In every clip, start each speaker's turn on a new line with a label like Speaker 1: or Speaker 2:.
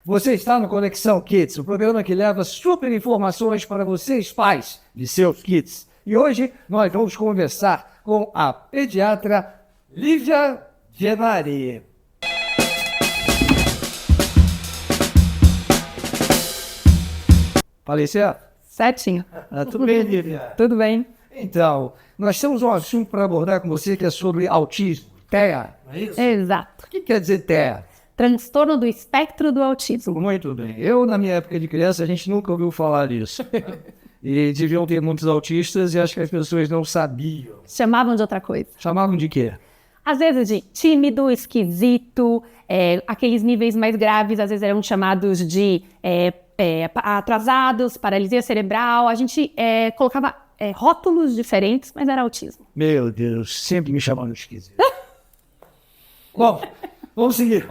Speaker 1: Você está no Conexão Kids, o programa que leva super informações para vocês, pais de seus kids. E hoje nós vamos conversar com a pediatra Lívia Genari. Falei certo?
Speaker 2: Certinho.
Speaker 1: Tudo bem, Lívia?
Speaker 2: Tudo bem.
Speaker 1: Então, nós temos um assunto para abordar com você que é sobre autismo, TEA, não é isso?
Speaker 2: Exato.
Speaker 1: O que quer dizer TEA?
Speaker 2: Transtorno do espectro do autismo.
Speaker 1: Muito bem. Eu, na minha época de criança, a gente nunca ouviu falar disso. E deviam ter muitos autistas e acho que as pessoas não sabiam.
Speaker 2: Chamavam de outra coisa.
Speaker 1: Chamavam de quê?
Speaker 2: Às vezes de tímido, esquisito, aqueles níveis mais graves, às vezes eram chamados de atrasados, paralisia cerebral. A gente colocava rótulos diferentes, mas era autismo.
Speaker 1: Meu Deus, sempre me chamaram de esquisito. Bom, vamos seguir.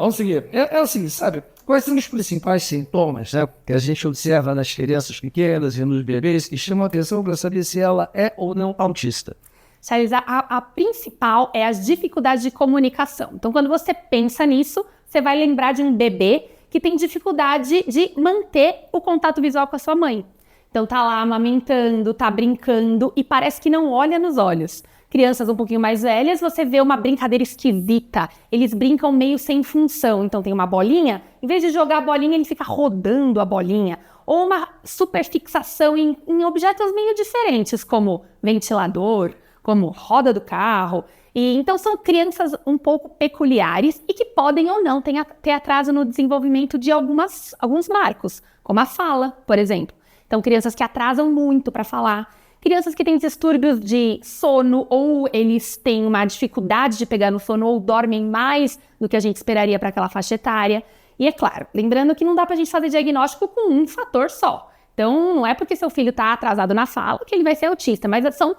Speaker 1: É o seguinte, sabe? Quais são os principais sintomas, né, que a gente observa nas crianças pequenas e nos bebês que chamam a atenção para saber se ela é ou não autista?
Speaker 2: Charles, a principal é as dificuldades de comunicação. Então, quando você pensa nisso, você vai lembrar de um bebê que tem dificuldade de manter o contato visual com a sua mãe. Então, tá lá amamentando, tá brincando e parece que não olha nos olhos. Crianças um pouquinho mais velhas, você vê uma brincadeira esquisita. Eles brincam meio sem função. Então, tem uma bolinha, em vez de jogar a bolinha, ele fica rodando a bolinha. Ou uma superfixação em objetos meio diferentes, como ventilador, como roda do carro. E então são crianças um pouco peculiares e que podem ou não ter atraso no desenvolvimento de alguns marcos, como a fala, por exemplo. Então crianças que atrasam muito para falar, crianças que têm distúrbios de sono ou eles têm uma dificuldade de pegar no sono ou dormem mais do que a gente esperaria para aquela faixa etária. E é claro, lembrando que não dá para a gente fazer diagnóstico com um fator só. Então não é porque seu filho está atrasado na fala que ele vai ser autista, mas são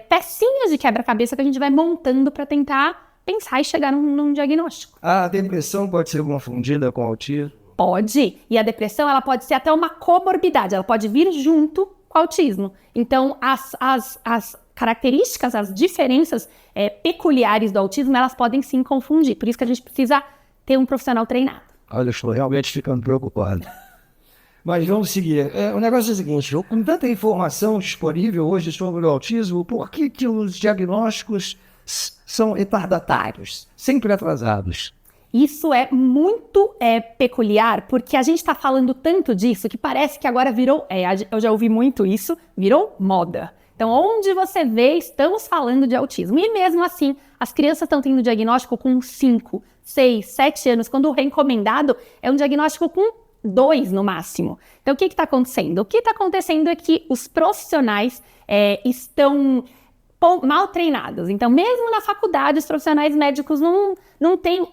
Speaker 2: pecinhas de quebra-cabeça que a gente vai montando para tentar pensar e chegar num diagnóstico.
Speaker 1: A depressão pode ser confundida com autismo?
Speaker 2: Pode. E a depressão ela pode ser até uma comorbidade, ela pode vir junto com o autismo. Então, as características, as diferenças peculiares do autismo, elas podem sim confundir. Por isso que a gente precisa ter um profissional treinado.
Speaker 1: Olha, eu estou realmente ficando preocupado. Mas vamos seguir. O negócio é o seguinte, com tanta informação disponível hoje sobre o autismo, por que os diagnósticos são retardatários, sempre atrasados?
Speaker 2: Isso é muito peculiar, porque a gente está falando tanto disso que parece que agora virou, eu já ouvi muito isso, virou moda. Então, onde você vê, estamos falando de autismo. E mesmo assim, as crianças estão tendo diagnóstico com 5, 6, 7 anos, quando o recomendado é um diagnóstico com 2 no máximo. Então, o que está acontecendo? O que está acontecendo é que os profissionais estão mal treinados. Então, mesmo na faculdade, os profissionais médicos não têm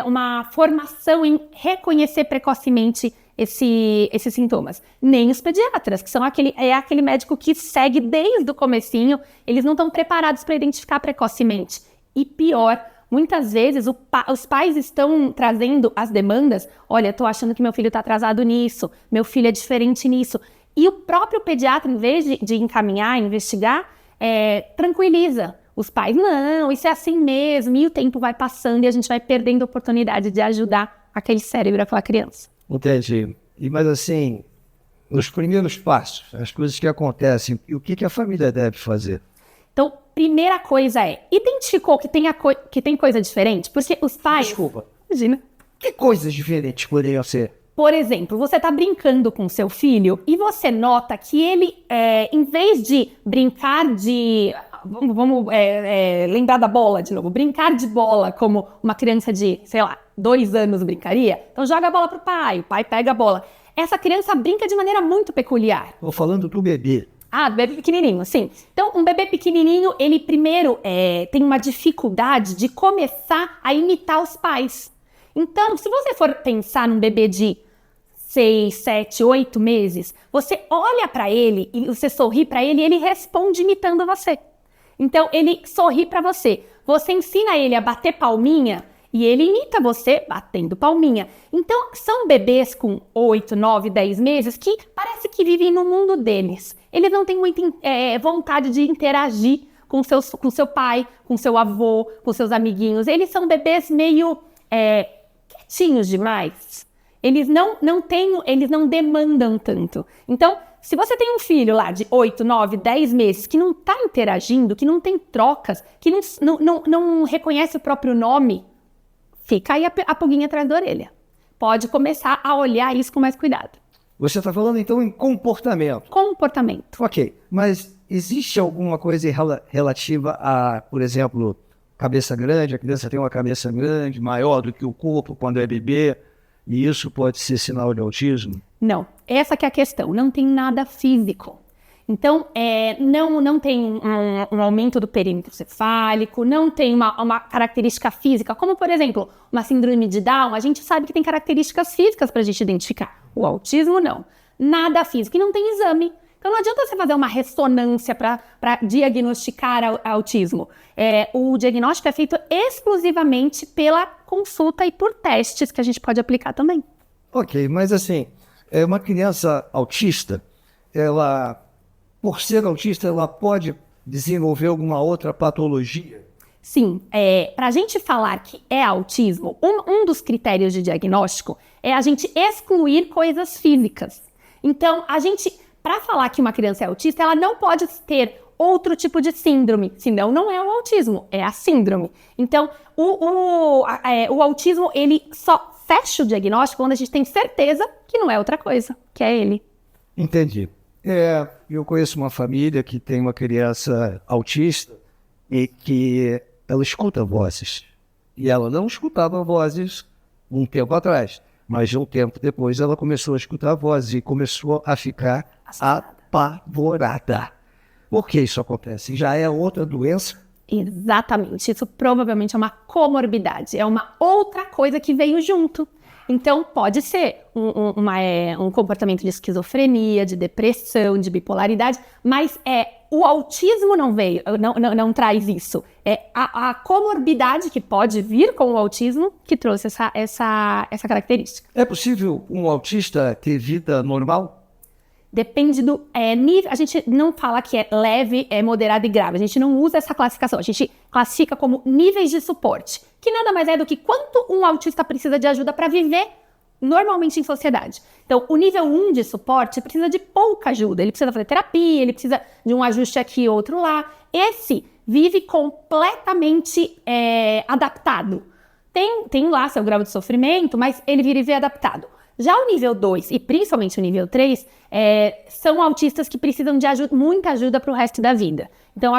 Speaker 2: uma formação em reconhecer precocemente esses sintomas. Nem os pediatras, que são aquele médico que segue desde o comecinho, eles não estão preparados para identificar precocemente. E pior, muitas vezes os pais estão trazendo as demandas, olha, estou achando que meu filho está atrasado nisso, meu filho é diferente nisso. E o próprio pediatra, em vez de encaminhar, investigar, tranquiliza os pais. Não, isso é assim mesmo. E o tempo vai passando e a gente vai perdendo a oportunidade de ajudar aquele cérebro, aquela criança.
Speaker 1: Entendi. Mas assim, nos primeiros passos, as coisas que acontecem, o que a família deve fazer?
Speaker 2: Então, primeira coisa identificou que tem coisa diferente? Porque os pais...
Speaker 1: Desculpa.
Speaker 2: Imagina.
Speaker 1: Que coisas diferentes poderiam ser?
Speaker 2: Por exemplo, você está brincando com seu filho e você nota que ele, em vez de brincar de... Vamos lembrar da bola de novo. Brincar de bola como uma criança de, 2 anos brincaria. Então joga a bola pro pai, o pai pega a bola. Essa criança brinca de maneira muito peculiar.
Speaker 1: Estou falando do bebê.
Speaker 2: Do bebê pequenininho, sim. Então, um bebê pequenininho, ele primeiro tem uma dificuldade de começar a imitar os pais. Então, se você for pensar num bebê de 6, 7, 8 meses, você olha para ele e você sorri para ele e ele responde imitando você. Então, ele sorri para você. Você ensina ele a bater palminha e ele imita você batendo palminha. Então, são bebês com 8, 9, 10 meses que parece que vivem no mundo deles. Eles não têm muita vontade de interagir com seu pai, com seu avô, com seus amiguinhos. Eles são bebês meio quietinhos demais. Eles não demandam tanto. Então, se você tem um filho lá de 8, 9, 10 meses que não está interagindo, que não tem trocas, que não reconhece o próprio nome, fica aí a pulguinha atrás da orelha. Pode começar a olhar isso com mais cuidado.
Speaker 1: Você está falando, então, em comportamento.
Speaker 2: Comportamento.
Speaker 1: Ok, mas existe alguma coisa relativa a, por exemplo, cabeça grande? A criança tem uma cabeça grande, maior do que o corpo quando é bebê, e isso pode ser sinal de autismo?
Speaker 2: Não, essa que é a questão. Não tem nada físico. Então, não tem um aumento do perímetro cefálico, não tem uma característica física, como, por exemplo, uma síndrome de Down. A gente sabe que tem características físicas para a gente identificar. O autismo, não. Nada físico. E não tem exame. Então, não adianta você fazer uma ressonância para diagnosticar autismo. O diagnóstico é feito exclusivamente pela consulta e por testes que a gente pode aplicar também.
Speaker 1: Ok, mas assim, uma criança autista, ela, por ser autista, ela pode desenvolver alguma outra patologia?
Speaker 2: Sim, para a gente falar que é autismo, um dos critérios de diagnóstico é a gente excluir coisas físicas. Então, para falar que uma criança é autista, ela não pode ter outro tipo de síndrome, senão não é o autismo, é a síndrome. Então, o autismo, ele só fecha o diagnóstico quando a gente tem certeza que não é outra coisa, que é ele.
Speaker 1: Entendi. Eu conheço uma família que tem uma criança autista e que ela escuta vozes. E ela não escutava vozes um tempo atrás, mas de um tempo depois ela começou a escutar vozes e começou a ficar apavorada. Por que isso acontece? Já é outra doença?
Speaker 2: Exatamente. Isso provavelmente é uma comorbidade. É uma outra coisa que veio junto. Então, pode ser um comportamento de esquizofrenia, de depressão, de bipolaridade, mas o autismo não traz isso. É a comorbidade que pode vir com o autismo que trouxe essa característica.
Speaker 1: É possível um autista ter vida normal?
Speaker 2: Depende do nível. A gente não fala que é leve, moderado e grave. A gente não usa essa classificação. A gente classifica como níveis de suporte, que nada mais é do que quanto um autista precisa de ajuda para viver normalmente em sociedade. Então, o nível 1 de suporte precisa de pouca ajuda. Ele precisa fazer terapia, ele precisa de um ajuste aqui e outro lá. Esse vive completamente adaptado. Tem lá seu grau de sofrimento, mas ele vive adaptado. Já o nível 2 e principalmente o nível 3 são autistas que precisam de muita ajuda para o resto da vida. Então,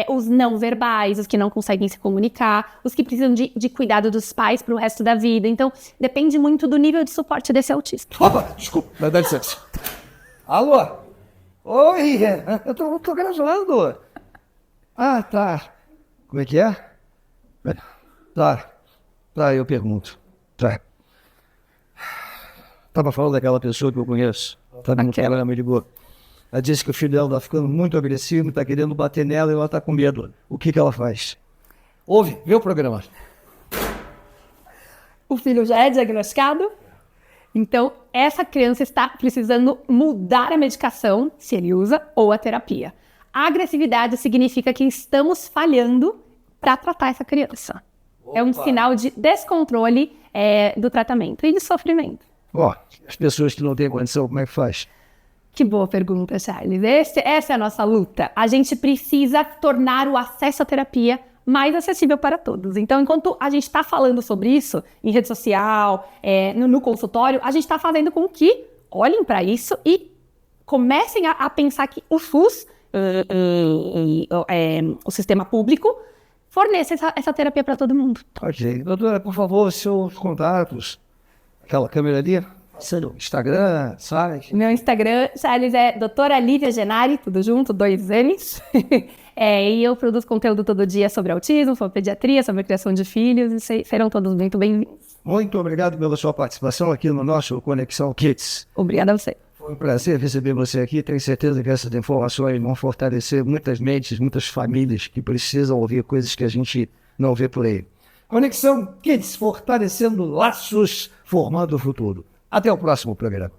Speaker 2: os não verbais, os que não conseguem se comunicar, os que precisam de cuidado dos pais para o resto da vida. Então, depende muito do nível de suporte desse autista.
Speaker 1: Opa, desculpa, mas dá licença. Alô? Oi, eu tô gravando. Ah, tá. Como é que é? Tá, eu pergunto. Tá. Estava falando daquela pessoa que eu conheço. Ela me ligou. Ela disse que o filho dela está ficando muito agressivo, está querendo bater nela e ela está com medo. O que ela faz? Ouve, vê o programa.
Speaker 2: O filho já é diagnosticado? Então, essa criança está precisando mudar a medicação, se ele usa, ou a terapia. A agressividade significa que estamos falhando para tratar essa criança. Opa. É um sinal de descontrole do tratamento e de sofrimento.
Speaker 1: As pessoas que não têm condição, como é que faz?
Speaker 2: Que boa pergunta, Charles. Essa é a nossa luta. A gente precisa tornar o acesso à terapia mais acessível para todos. Então, enquanto a gente está falando sobre isso em rede social, no consultório, a gente está fazendo com que olhem para isso e comecem a pensar que o SUS, o sistema público, fornece essa terapia para todo mundo.
Speaker 1: Ok. Doutora, por favor, seus contatos. Aquela câmera ali, Instagram, site.
Speaker 2: Meu Instagram, Charles, é doutora Lívia Genari, tudo junto, 2 N's. E eu produzo conteúdo todo dia sobre autismo, sobre pediatria, sobre criação de filhos, e serão todos muito bem-vindos.
Speaker 1: Muito obrigado pela sua participação aqui no nosso Conexão Kids.
Speaker 2: Obrigada a você.
Speaker 1: Foi um prazer receber você aqui. Tenho certeza que essas informações vão fortalecer muitas mentes, muitas famílias que precisam ouvir coisas que a gente não vê por aí. Conexão Kids, fortalecendo laços, formando o futuro. Até o próximo programa.